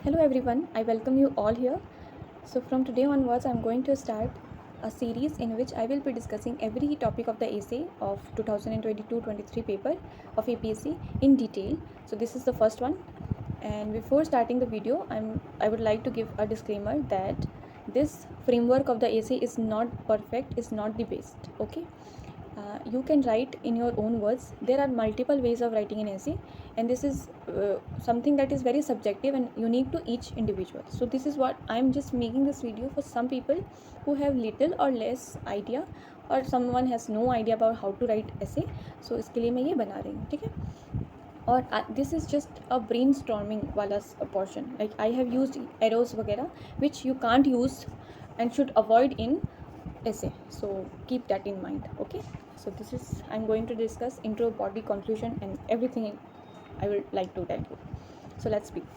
Hello everyone, I welcome you all here. So from today onwards, I'm going to start a series in which I will be discussing every topic of the essay of 2022-23 paper of APSC in detail. So this is the first one, and before starting the video, I would like to give a disclaimer that this framework of the essay is not perfect, is not the best. Okay. You can write in your own words. There are multiple ways of writing an essay, and this is something that is very subjective and unique to each individual. So this is what I'm just making this video for some people who have little or less idea, or someone has no idea about how to write essay. So इसके लिए मैं ये बना रही हूँ, ठीक है. और this is just a brainstorming वाला portion. Like I have used arrows वगैरह which you can't use and should avoid in essay, so keep that in mind. Okay, so this is I'm going to discuss intro, body, conclusion, and everything I would like to tell you. So let's begin.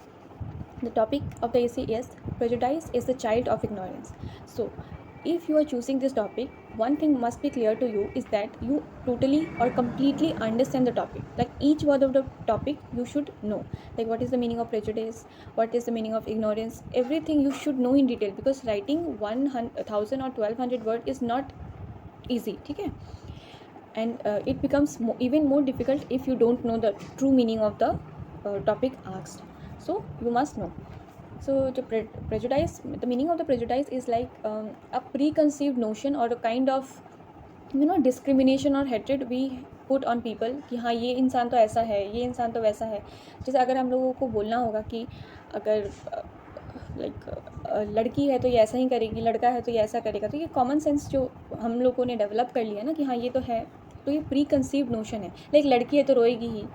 The topic of the essay is prejudice is the child of ignorance. So if you are choosing this topic, one thing must be clear to you is that you totally or completely understand the topic. Like each word of the topic you should know, like what is the meaning of prejudice, what is the meaning of ignorance, everything you should know in detail, because writing 1000 or 1200 word is not easy, okay? And it becomes even more difficult if you don't know the true meaning of the topic asked. So you must know. So the prejudice, the meaning of the prejudice is like a preconceived notion or a kind of discrimination or hatred we put on people कि हाँ ये इंसान तो ऐसा है, ये इंसान तो वैसा है. जैसे अगर हम लोगों को बोलना होगा कि अगर लड़की है तो ये ऐसा ही करेगी, लड़का है तो ये ऐसा करेगा, तो ये कॉमन सेंस जो हम लोगों ने डेवलप कर लिया ना कि हाँ ये तो है, तो ये प्री कंसीव्ड नोशन है. लाइक लड़की है तो रोएगी ही,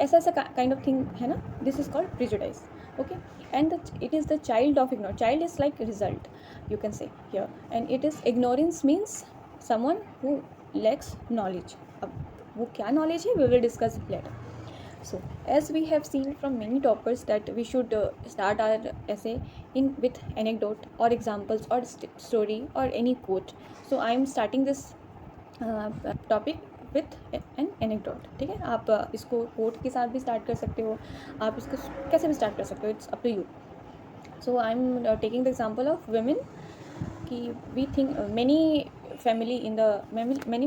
ऐसा ऐसा काइंड ऑफ थिंग है ना. This is called prejudice. Okay, and it is the child of ignorance. Child is like result, you can say here, and it is ignorance means someone who lacks knowledge. अब वो क्या knowledge है, we will discuss later. So as we have seen from many toppers that we should start our essay in with anecdote or examples or story or any quote. So I am starting this topic with an anecdote. ठीक है, आप इसको coat के साथ भी start कर सकते हो, आप इसको कैसे भी स्टार्ट कर सकते हो, it's up to you. So I am taking the example of women कि we think many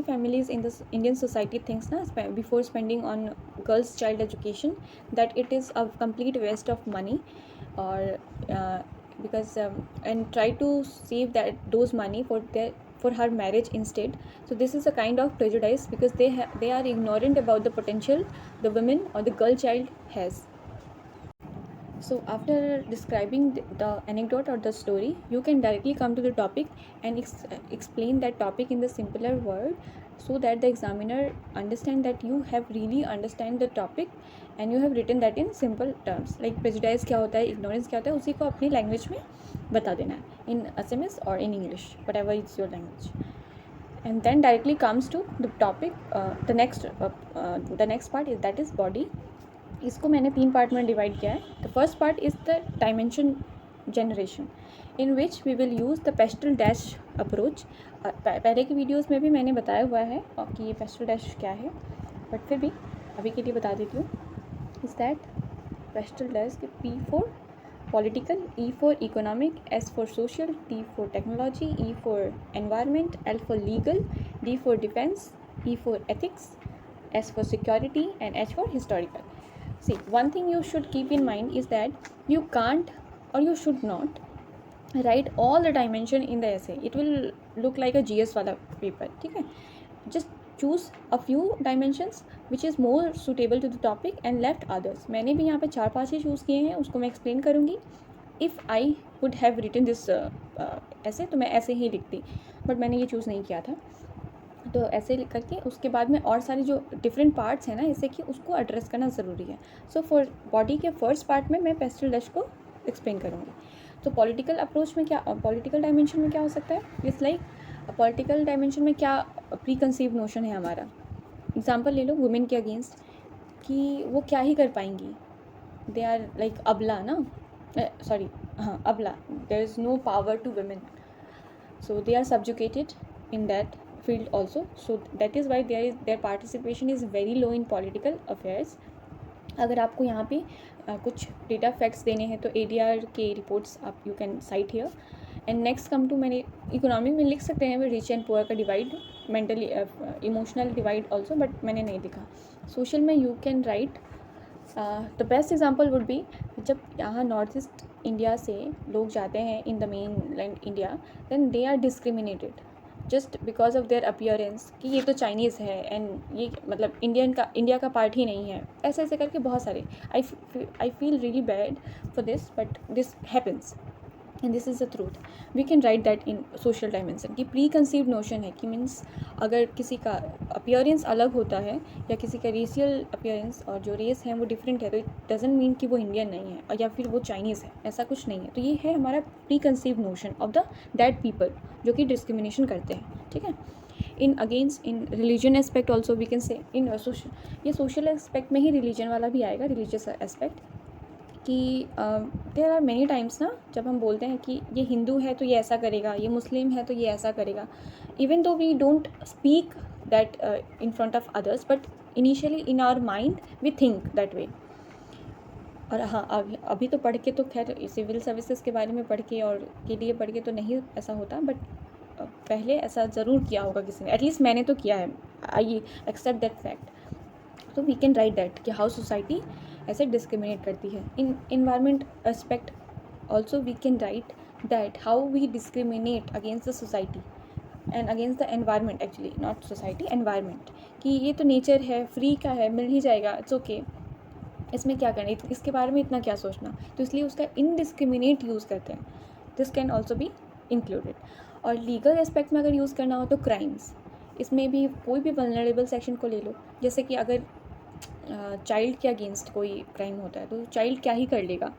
families in this Indian society thinks before spending on girls child education that it is a complete waste of money, or because and try to save those money for her marriage instead. So this is a kind of prejudice because they are ignorant about the potential the woman or the girl child has. So after describing the anecdote or the story, you can directly come to the topic and explain that topic in the simpler word, so that the examiner understand that you have really understand the topic and you have written that in simple terms. Like prejudice क्या होता है, ignorance क्या होता है, उसी को अपनी language में बता देना है in Assamese or in English, whatever is your language. And then directly comes to the topic, the next part is that is body. इसको मैंने 3 पार्ट में डिवाइड किया है. The first part is the dimension generation in which we will use the pestle dash approach. पहले की videos में भी मैंने बताया हुआ है कि ये पेस्टल डैश क्या है, बट फिर भी अभी के लिए बता देती हूँ. Is that pastel dash P for political, E for economic, S for social, T for technology, E for environment, L for legal, D for defence, E for ethics, S for security, and H for historical. See, one thing you should keep in mind is that you can't or you should not write all the dimension in the essay. It will look like a GS वाला paper. ठीक है, just choose a few dimensions which is more suitable to the topic and left others. मैंने भी यहाँ पे 4-5 ही choose किए हैं, उसको मैं एक्सप्लेन करूँगी. If I would have written this essay तो मैं ऐसे ही लिखती, बट मैंने ये चूज़ नहीं किया था. तो ऐसे करके उसके बाद में और सारी जो डिफरेंट पार्ट्स हैं ना ऐसे कि उसको एड्रेस करना ज़रूरी है. सो फॉर बॉडी के फर्स्ट पार्ट में मैं पेस्टल डैश को एक्सप्लेन करूँगी. तो पॉलिटिकल अप्रोच में क्या, पॉलिटिकल डायमेंशन में क्या हो सकता है, इट्स लाइक पॉलिटिकल डायमेंशन में क्या प्री कंसीव नोशन है हमारा. एग्जाम्पल ले लो वुमेन के अगेंस्ट कि वो क्या ही कर पाएंगी, दे आर लाइक अबला ना, सॉरी हाँ अबला, there is no power to women, so they are subjugated in that field also. So that is why their participation is very low in political affairs. अगर आपको यहाँ पे कुछ डेटा फैक्ट्स देने हैं तो ADR के रिपोर्ट्स आप you can cite here. And next come to, मैंने इकोनॉमी में लिख सकते हैं रिच एंड पुअर का divide, mentally emotional divide also, but मैंने नहीं लिखा. सोशल में you can write the best example would be, जब यहाँ नॉर्थ ईस्ट इंडिया से लोग जाते हैं in the mainland India, then they are discriminated just because of their appearance, कि ये तो चाइनीज़ है एंड ये मतलब इंडिया का पार्ट ही नहीं है, ऐसे ऐसे करके बहुत सारे. I feel really bad for this, but this happens and this is the truth. We can write that in social dimension, कि प्री कंसीव्ड नोशन है कि मीन्स अगर किसी का अपीयरेंस अलग होता है या किसी का रेशियल अपीयरेंस और जो रेस है वो डिफरेंट है, तो इट डजेंट मीन कि वो इंडियन नहीं है और या फिर वो चाइनीज़ है, ऐसा कुछ नहीं है. तो ये है हमारा preconceived notion of the that people जो कि डिस्क्रिमिनेशन करते हैं. ठीक है. In against in religion aspect also we can say in social, ये सोशल एस्पेक्ट में ही रिलीजन वाला भी आएगा, रिलीजियस एस्पेक्ट, कि देयर आर मेनी टाइम्स ना, जब हम बोलते हैं कि ये हिंदू है तो ये ऐसा करेगा, ये मुस्लिम है तो ये ऐसा करेगा, even though we don't speak that in front of others, but initially in our mind we think that way. और हाँ, अभी तो पढ़ के तो खैर सिविल सर्विसेज के बारे में पढ़ के और के लिए पढ़ के तो नहीं ऐसा होता, बट पहले ऐसा ज़रूर किया होगा किसी ने, एटलीस्ट मैंने तो किया है. I accept that fact. तो वी कैन राइट दैट कि हाउ सोसाइटी ऐसे डिस्क्रिमिनेट करती है. In environment aspect also we can write that how we discriminate against the society and against the environment, actually not society, environment, कि ये तो nature है, free का है, मिल ही जाएगा, इट्स ओके, इसमें क्या करना, इसके बारे में इतना क्या सोचना. तो इसलिए उसका इनडिस्क्रिमिनेट यूज़ करते हैं. This can also be included. और लीगल एस्पेक्ट में अगर यूज़ करना हो तो क्राइम्स, इसमें भी कोई भी वल्नरेबल सेक्शन को ले लो, जैसे कि अगर चाइल्ड के अगेंस्ट कोई क्राइम होता है तो चाइल्ड क्या ही कर लेगा,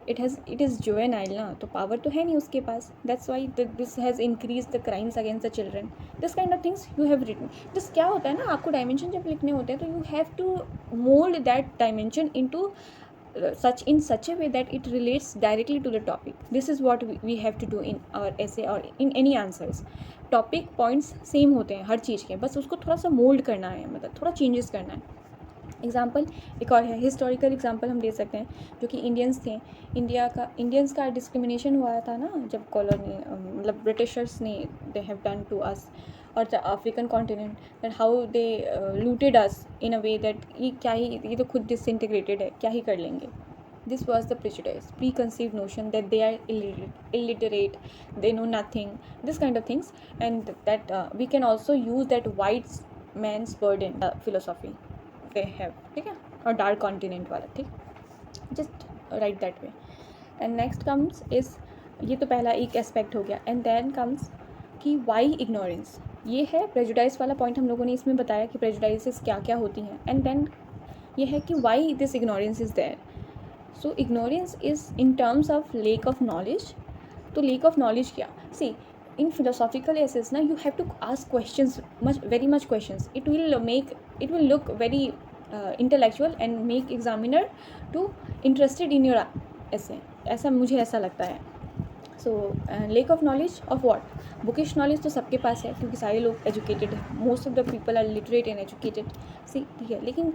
इट इज़ जुवेनाइल ना, तो पावर तो है नहीं उसके पास. That's why this has increase the crimes against the children. This kind of things you have written. This क्या होता है ना, आपको डायमेंशन जब लिखने होते हैं तो you have to mould that dimension into such a way that it relates directly to the topic. This is what we have to do in our essay or in any answers. Topic points same होते हैं हर चीज़ के, बस उसको थोड़ा सा mould करना है, मतलब थोड़ा चेंजेस करना है. एग्जाम्पल एक और है, हिस्टोरिकल एग्जाम्पल हम दे सकते हैं, जो कि इंडियंस थे. इंडियंस का डिस्क्रिमिनेशन हुआ था ना, जब कॉलोनी मतलब ब्रिटिशर्स ने they have done to us और the African continent, that how they looted us in a way that ये क्या ही, ये तो खुद डिसइंटीग्रेटेड है, क्या ही कर लेंगे. This was the prejudice, preconceived notion that they are illiterate, they know nothing, this kind of things, and that we can also use that white man's burden philosophy they have. ठीक है, और dark continent वाला. ठीक, just right that way. And next comes is, ये तो पहला एक aspect हो गया. एंड देन कम्स कि वाई इग्नोरेंस, ये है प्रेजुडाइज वाला पॉइंट, हम लोगों ने इसमें बताया कि प्रेजुडाइसेस क्या क्या होती हैं. एंड देन ये है कि why this ignorance is there. So ignorance is in terms of lack of knowledge. तो lack of knowledge क्या? See, in philosophical essays ना, you have to ask questions, very much questions. It will look very intellectual and make examiner to interested in your essay. ऐसा मुझे ऐसा लगता है. So lack of knowledge of what? Bookish knowledge तो सबके पास है क्योंकि सारे लोग educated हैं. Most of the people are literate and educated. See, ठीक है, लेकिन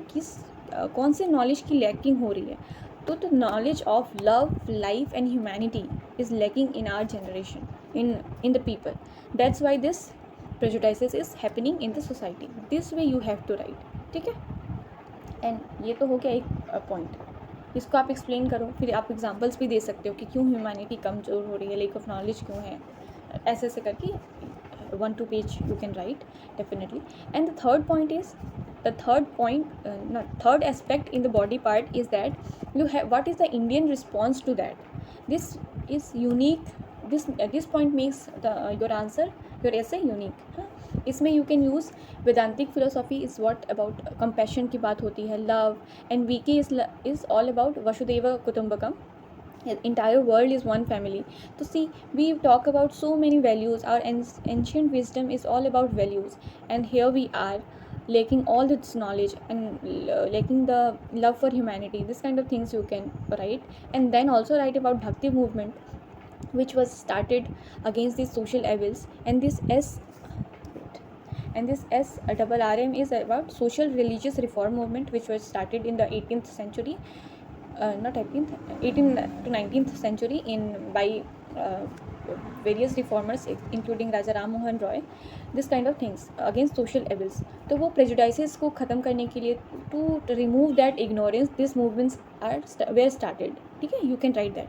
कौन से knowledge की lacking हो रही है? तो the knowledge of love, life and humanity is lacking in our generation, in the people. That's why this prejudices is happening in the society. This way you have to write. ठीक है. And ये तो हो गया एक point, इसको आप explain करो, फिर आप एग्जांपल्स भी दे सकते हो कि क्यों ह्यूमैनिटी कमज़ोर हो रही है, लेक ऑफ नॉलेज क्यों है, ऐसे ऐसे करके 1-2 page you can write definitely. And the third point is, third aspect in the body part is that you have, what is the Indian response to that. This is unique. This point makes your answer, your essay unique. इसमें you can use वेदांतिक philosophy is what about compassion की बात होती है, love, and VK is all about Vasudev कुटुंबकम. Entire world is one family. So see, we talk about so many values. Our ancient wisdom is all about values, and here we are lacking all this knowledge and lacking the love for humanity. This kind of things you can write. And then also write about Bhakti movement, which was started against these social evils, and and this SRRM is about social religious reform movement, which was started in the 18th century, not 18th, 18th to 19th century by various reformers including Raja Ram Mohan Roy. This kind of things against social evils. तो वो prejudices को ख़त्म करने के लिए, to remove that ignorance, these movements were started. ठीक है, you can write that.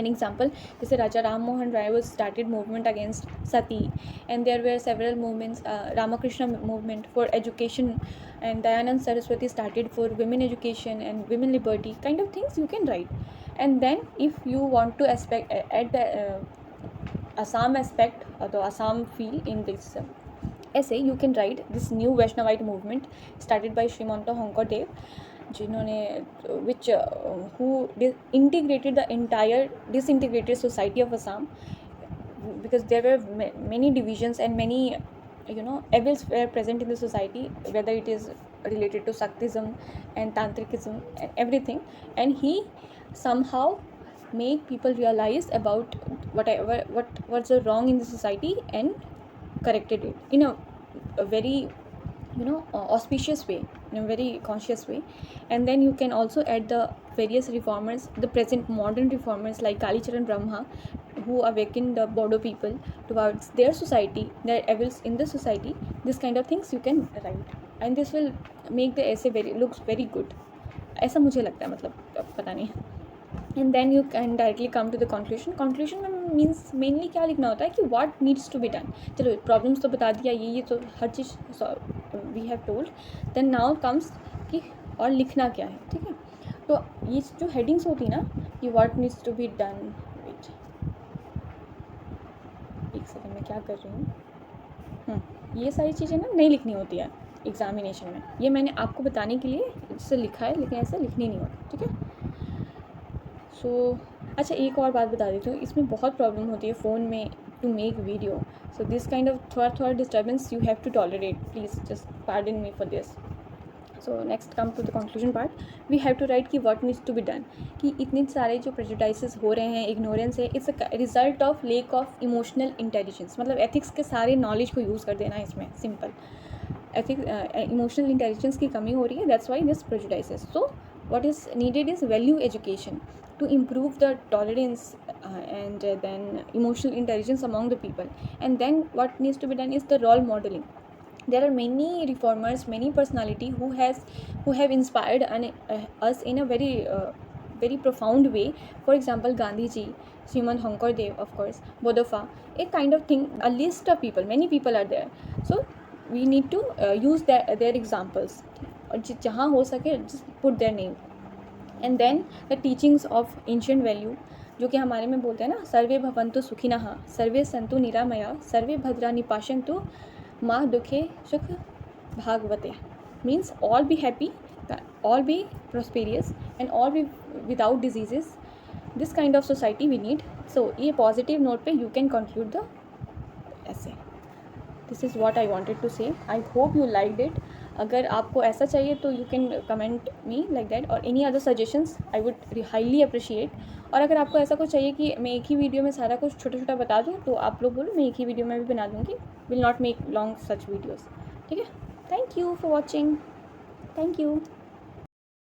An example, जैसे राजा Ram Mohan Roy was started movement against sati, and there were several movements, Ramakrishna movement for education, and Dayanand Saraswati started for women education and women liberty, kind of things you can write. And then if you want to add the Assam aspect or the Assam feel in this essay, you can write this new Vaishnavite movement started by Srimanta Honkordev, जिन्होंने who integrated the entire disintegrated society of Assam, because there were many divisions and many evils were present in the society, whether it is related to Shaktism and Tantrikism and everything, and he somehow make people realize about what's the wrong in the society and corrected it in a very auspicious way, in a very conscious way. And then you can also add the various reformers, the present modern reformers like Kalicharan Brahma, who awakened the Bodo people towards their society, their evils in the society. This kind of things you can write, and this will make the essay looks very good. ऐसा मुझे लगता है, मतलब पता नहीं. And then you can directly come to the conclusion. Conclusion में means mainly क्या लिखना होता है कि what needs to be done. चलो problems तो बता दिया, ये तो हर चीज़ we have told. Then now comes कि और लिखना क्या है, ठीक है. तो ये जो headings होती है ना, कि what needs to be done. Wait, एक सेकंड में क्या कर रही हूँ. ये सारी चीज़ें ना नहीं लिखनी होती है एग्जामिनेशन में. ये मैंने आपको बताने के लिए इससे लिखा है, लेकिन ऐसे लिखनी नहीं होती, ठीक है. अच्छा एक और बात बता देती हूँ, इसमें बहुत प्रॉब्लम होती है फ़ोन में to make video. So this kind of थोड़ा disturbance you have to tolerate, please just pardon me for this. So next come to the conclusion part. We have to write कि what needs to be done, कि इतने सारे जो प्रेजुडाइसेस हो रहे हैं, ignorance है, it's a result of lake of emotional intelligence. मतलब एथिक्स के सारे नॉलेज को यूज़ कर देना है इसमें, सिंपल. इमोशनल इंटेलिजेंस की कमी हो रही है, that's why this prejudices. So what is needed is value education to improve the tolerance and then emotional intelligence among the people. And then what needs to be done is the role modeling. There are many reformers, many personality who have inspired us in a very profound way. For example, Gandhi ji, Srimant Honkordev, of course, Bodofa, a kind of thing, a list of people, many people are there. So we need to use their examples, और जहाँ हो सके just put their name. And then the teachings of ancient value, जो कि हमारे में बोलते हैं ना, सर्वे भवन्तु सुखिनः, सर्वे सन्तु निरामया, सर्वे भद्राणि पश्यन्तु मा दुखे सुख भागवते. Means all be happy, all be prosperous, and all be without diseases. This kind of society we need. So ये positive note पे you can conclude the essay. This is what I wanted to say. I hope you liked it. अगर आपको ऐसा चाहिए तो you can comment me like that, और any other suggestions I would highly appreciate. और अगर आपको ऐसा कुछ चाहिए कि मैं एक ही वीडियो में सारा कुछ छोटा छोटा बता दूँ, तो आप लोग बोलो, मैं एक ही वीडियो में भी बना दूँगी. Will not make long such videos, ठीक है. Thank you for watching. Thank you.